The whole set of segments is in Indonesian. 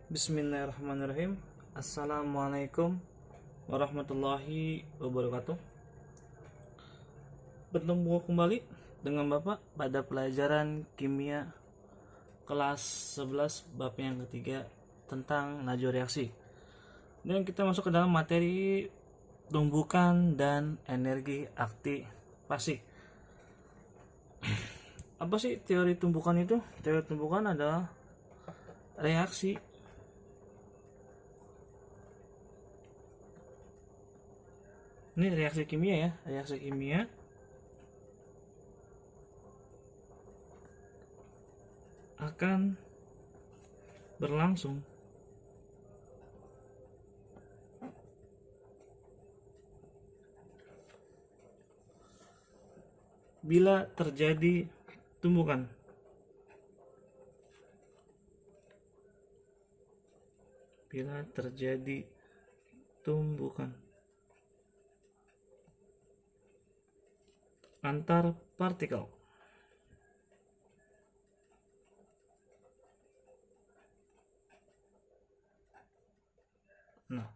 Bismillahirrahmanirrahim. Assalamualaikum warahmatullahi wabarakatuh. Bertemu kembali dengan Bapak pada pelajaran kimia kelas 11 bab yang ketiga tentang laju reaksi. Dan kita masuk ke dalam materi tumbukan dan energi aktivasi. Apa sih teori tumbukan itu? Teori tumbukan adalah reaksi ini reaksi kimia ya, reaksi kimia akan berlangsung bila terjadi tumbukan. Bila terjadi tumbukan antar partikel. Nah,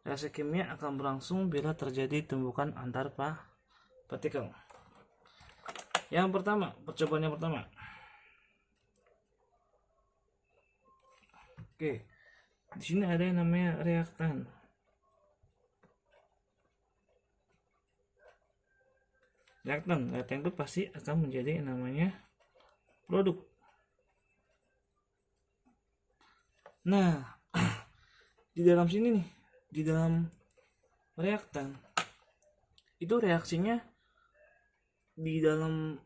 reaksi kimia akan berlangsung bila terjadi tumbukan antar partikel. Yang pertama, percobaan yang pertama. Oke, di sini ada yang namanya reaktan. Reaktan itu pasti akan menjadi yang namanya produk. Nah, di dalam sini nih, di dalam reaktan itu reaksinya, di dalam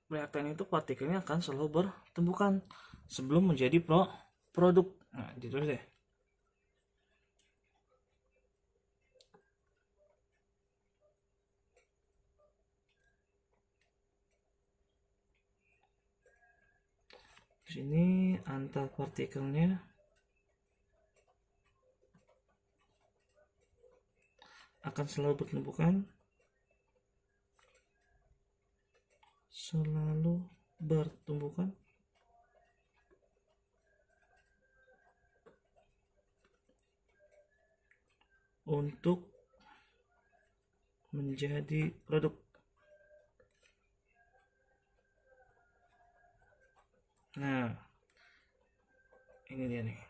reaktan itu partikelnya akan selalu bertumbukan sebelum menjadi produk. Nah, ditulis deh. Sini antar partikelnya akan selalu bertumbukan, untuk menjadi produk. Nah, ini dia nih.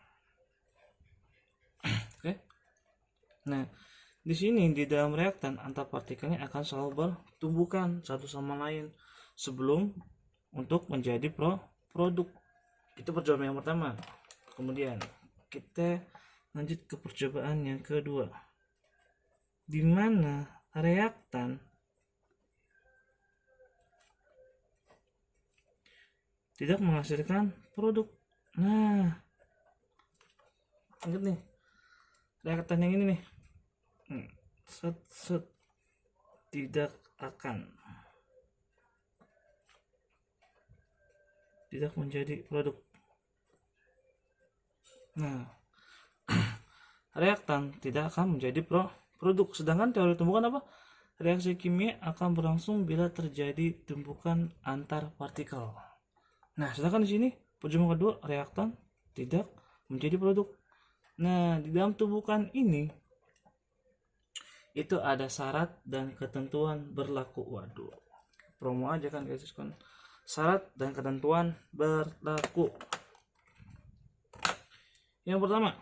Oke. Nah, di sini di dalam reaktan antar partikelnya akan selalu bertumbukan satu sama lain sebelum untuk menjadi produk. Itu percobaan yang pertama. Kemudian kita lanjut ke percobaan yang kedua, di mana reaktan tidak menghasilkan produk. Nah, ingat nih, reaktan yang ini nih, tidak menjadi produk. Nah, reaktan tidak akan menjadi produk. Sedangkan teori tumbukan apa? Reaksi kimia akan berlangsung bila terjadi tumbukan antar partikel. Nah, sedangkan di sini percobaan kedua, reaktan tidak menjadi produk. Nah, di dalam tumbukan ini itu ada syarat dan ketentuan berlaku. Waduh, promo aja kan guys, kan syarat dan ketentuan berlaku. Yang pertama,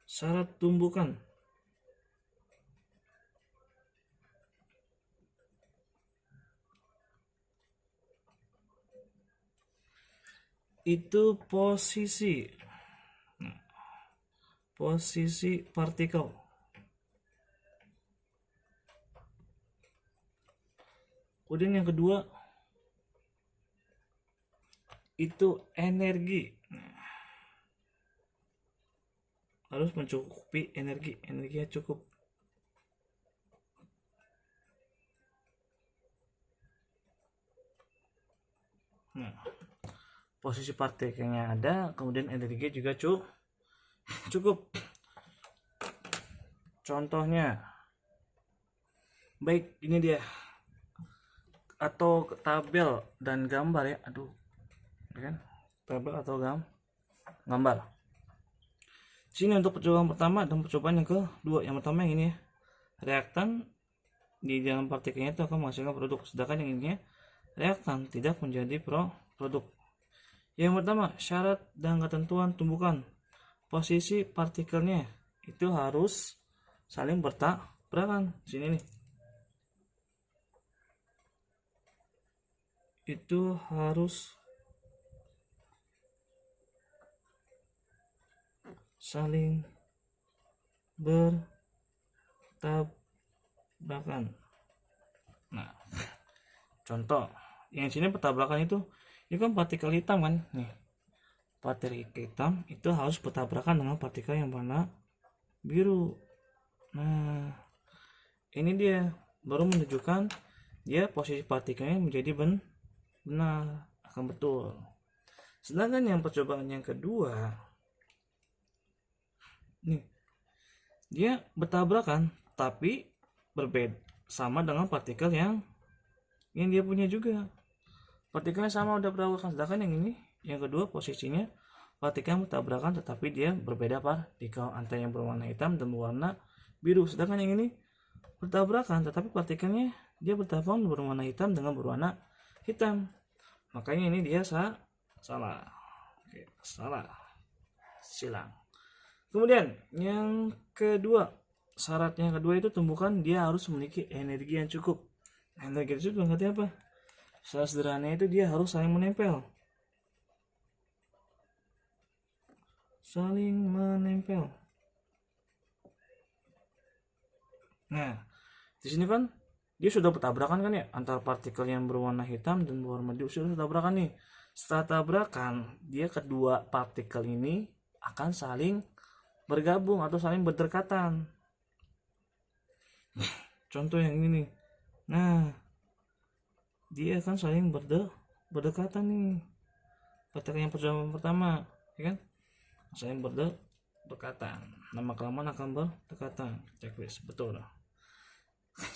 syarat tumbukan itu posisi partikel. Kemudian yang kedua itu energi. Harus mencukupi energinya cukup. Nah, posisi partikelnya ada, kemudian energinya juga cukup. Contohnya, baik, ini dia, atau tabel dan gambar ya, kan, tabel atau gambar. Sini untuk percobaan pertama dan percobaan yang kedua. Yang pertama yang ini ya, reaktan di dalam partikelnya itu akan menghasilkan produk, sedangkan yang ini ya, reaktan tidak menjadi produk. Yang pertama, syarat dan ketentuan tumbukan. Posisi partikelnya itu harus saling bertabrakan. Sini nih, itu harus saling bertabrakan. Nah, contoh yang sini bertabrakan itu, ini kan partikel hitam kan, nih partikel hitam itu harus bertabrakan dengan partikel yang warna biru. Nah, ini dia baru menunjukkan dia posisi partikelnya menjadi benar, akan betul. Sedangkan yang percobaan yang kedua, nih dia bertabrakan tapi berbeda sama dengan partikel yang dia punya juga. Partikelnya sama udah bertabrakan, sedangkan yang ini yang kedua posisinya partikel bertabrakan tetapi dia berbeda partikel, antara yang berwarna hitam dan berwarna biru. Sedangkan yang ini bertabrakan tetapi partikelnya dia bertabrakan berwarna hitam dengan berwarna hitam. Makanya ini dia salah. Oke, salah. Silang. Kemudian yang kedua, syaratnya kedua itu tumbukan dia harus memiliki energi yang cukup. Energi yang cukup berarti apa? Secara sederhana itu dia harus saling menempel. Saling menempel. Nah, di sini kan dia sudah bertabrakan kan ya, antara partikel yang berwarna hitam dan berwarna biru sudah tabrakan nih. Setelah tabrakan, dia kedua partikel ini akan saling bergabung atau saling berdekatan. Contoh yang ini. Nah, dia akan saling berdekatan nih. Partikel yang pertama, ya kan? Saling berdekatan. Lama kelamaan akan berdekatan. Checklist, betul.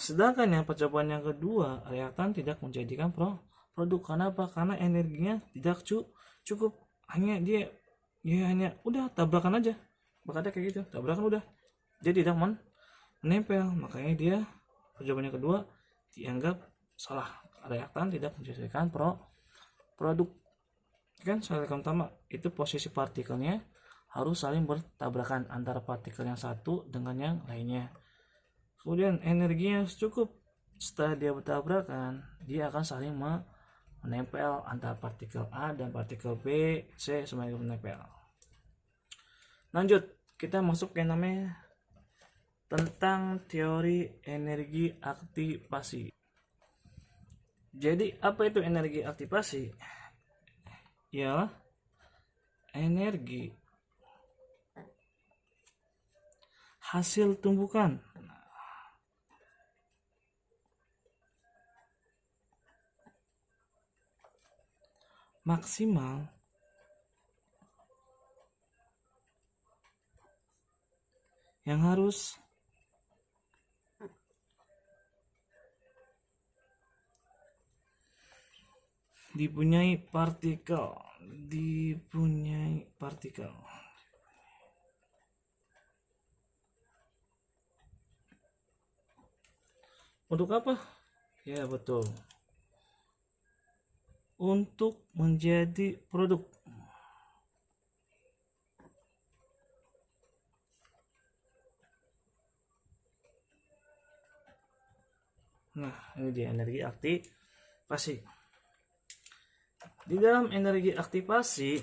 Sedangkan yang percobaan yang kedua, reaktan tidak menjadikan produk. Kenapa? Karena energinya tidak cukup. Hanya dia hanya udah tabrakan aja. Bakatnya kayak gitu, tabrakan udah. Dia tidak menempel. Makanya dia percobaan yang kedua dianggap salah. Reaktan tidak menjadikan produk. Kan syarat yang pertama itu posisi partikelnya harus saling bertabrakan antara partikel yang satu dengan yang lainnya. Kemudian energinya cukup. Setelah dia bertabrakan, dia akan saling menempel antara partikel A dan partikel B, C semuanya menempel. Lanjut, kita masuk ke yang namanya tentang teori energi aktivasi. Jadi apa itu energi aktivasi? Ya, energi hasil tumbukan maksimal yang harus dipunyai partikel. Untuk apa? Ya betul, untuk menjadi produk. Nah, ini dia energi aktivasi. Di dalam energi aktivasi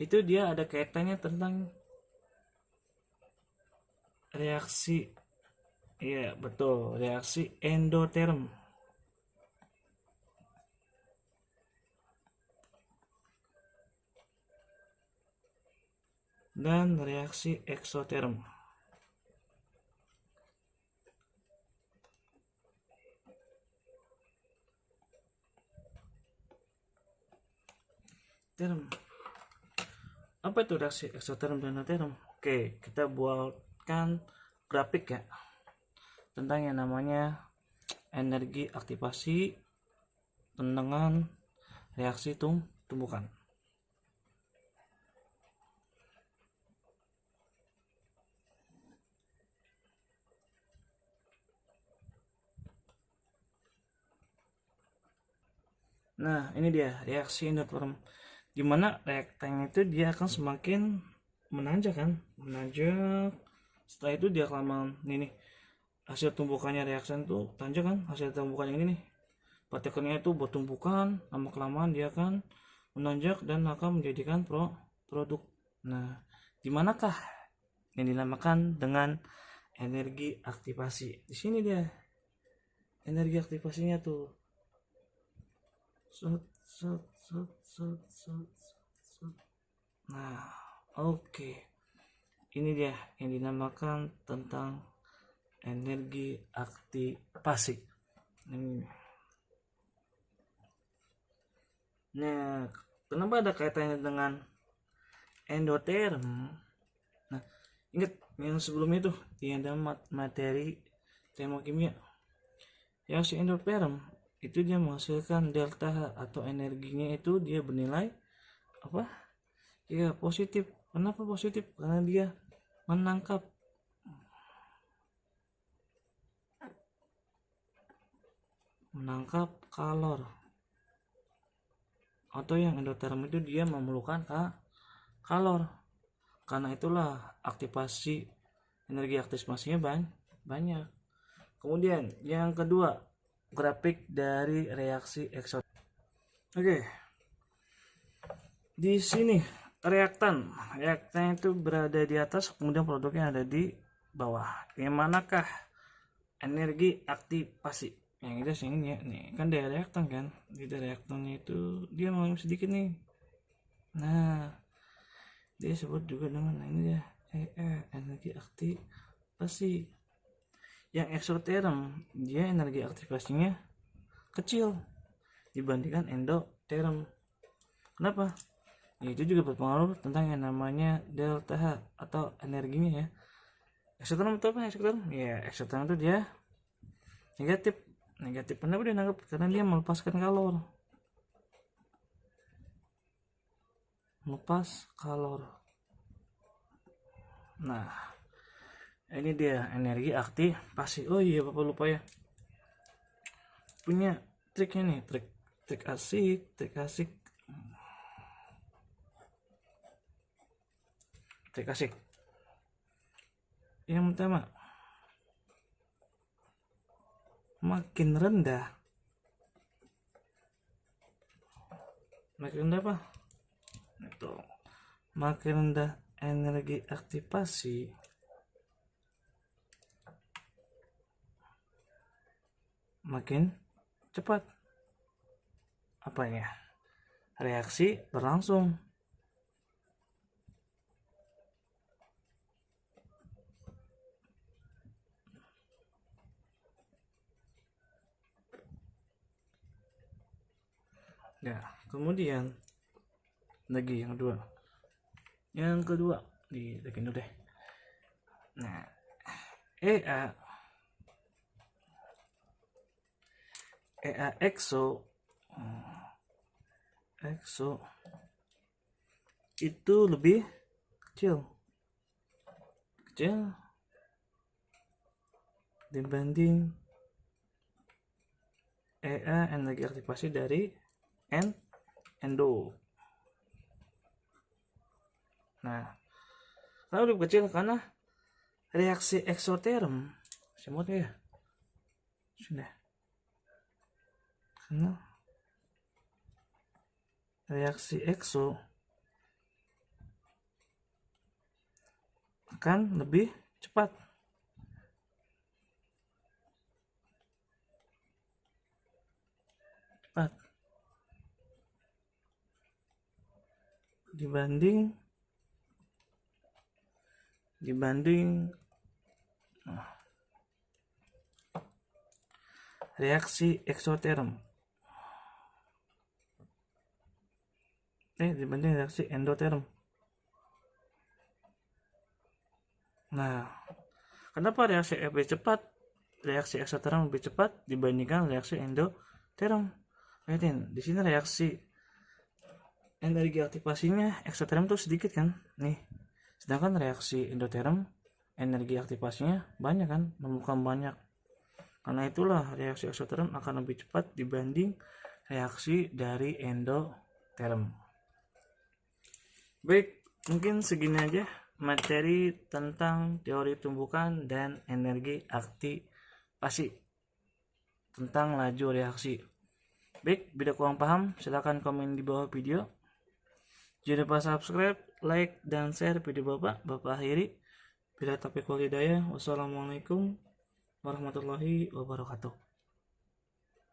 itu dia ada kaitannya tentang reaksi. Iya betul, reaksi endoterm dan reaksi eksoterm. Apa itu reaksi eksoterm dan endoterm? Oke, kita buatkan grafik ya tentang yang namanya energi aktivasi dengan reaksi tumbukan. Nah, ini dia reaksi endoterm. Dimana reaktan itu dia akan semakin menanjak kan, menanjak. Setelah itu dia kelamaan ini nih, hasil tumbukannya reaktan tuh tanjak kan, hasil tumbukan yang ini nih. Partikelnya itu bertumbukan, lama kelamaan dia akan menanjak dan akan menjadikan produk. Nah, dimanakah yang dinamakan dengan energi aktivasi? Di sini dia energi aktivasinya tuh. Nah, oke. Ini dia yang dinamakan tentang energi aktivasi. Nah, kenapa ada kaitannya dengan endoterm? Nah, ingat yang sebelumnya tuh yang dalam materi termokimia. Reaksi endoterm itu dia menghasilkan delta H atau energinya itu dia bernilai apa? Ya positif. Kenapa positif? Karena dia menangkap kalor. Atau yang endoterm itu dia memerlukan kalor. Karena itulah aktivasi energi aktivasinya banyak. Kemudian yang kedua, grafik dari reaksi eksoterm. Oke. Di sini reaktan itu berada di atas, kemudian produknya ada di bawah. Yang manakah energi aktivasi? Yang itu sini ya, nih kan dia reaktan kan, di reaktannya itu dia mau sedikit nih. Nah, dia sebut juga dengan ini ya, energi aktivasi. Yang eksoterm dia energi aktivasinya kecil dibandingkan endoterm. Kenapa? Ya, itu juga berpengaruh tentang yang namanya delta H atau energinya ya. Eksoterm itu apa? Eksoterm itu dia negatif. Kenapa dia nangkep? Karena dia melepaskan kalor. Nah, ini dia energi aktivasi. Oh iya, Bapak lupa ya, punya triknya nih, trik asik. Yang pertama, makin rendah apa? Itu makin rendah energi aktivasi, makin cepat apanya? Reaksi berlangsung. Ya, kemudian lagi yang kedua di tekin dulu deh. Nah, exo itu lebih kecil dibanding energi aktivasi dari endo. Nah, kalau lebih kecil karena reaksi eksoterm semutnya ya sudah, karena reaksi ekso akan lebih cepat dibanding reaksi eksoterm dibanding reaksi endoterm. Nah, kenapa reaksi eksoterm lebih cepat dibandingkan reaksi endoterm? Lihatin di sini reaksi energi aktivasinya eksoterm tuh sedikit kan nih, sedangkan reaksi endoterm energi aktivasinya banyak kan, menemukan banyak. Karena itulah reaksi eksoterm akan lebih cepat dibanding reaksi dari endoterm. Baik, mungkin segini aja materi tentang teori tumbukan dan energi aktivasi tentang laju reaksi. Baik, bila kurang paham silahkan komen di bawah video. Jangan lupa subscribe, like, dan share video Bapak akhiri. Bila taufiq wal hidayah, wassalamualaikum warahmatullahi wabarakatuh.